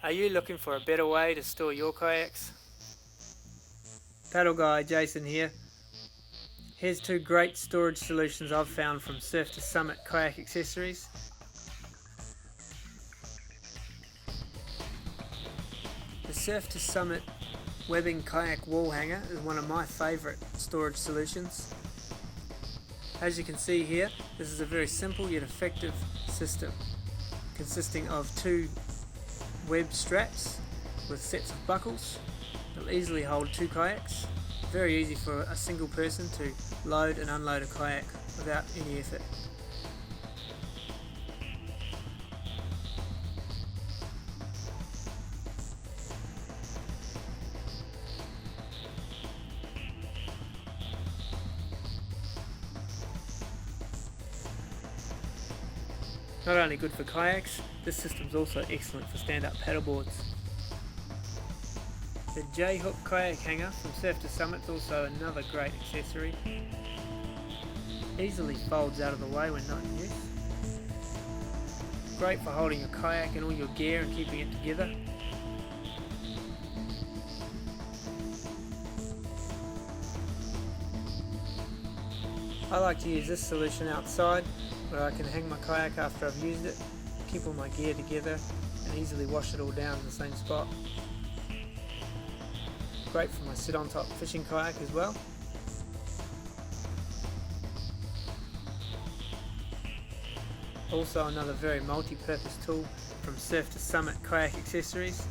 Are you looking for a better way to store your kayaks? Paddle Guy Jason here. Here's two great storage solutions I've found from Surf to Summit kayak accessories. The Surf to Summit webbing kayak wall hanger is one of my favourite storage solutions. As you can see here, this is a very simple yet effective system consisting of two web straps with sets of buckles. They'll easily hold two kayaks. Very easy for a single person to load and unload a kayak without any effort. Not only good for kayaks, this system is also excellent for stand-up paddleboards. The J-hook kayak hanger from Surf to Summit is also another great accessory. Easily folds out of the way when not in use. Great for holding your kayak and all your gear and keeping it together. I like to use this solution outside, where I can hang my kayak after I've used it, keep all my gear together and easily wash it all down in the same spot. Great for my sit on top fishing kayak as well. Also another very multi-purpose tool from Surf to Summit kayak accessories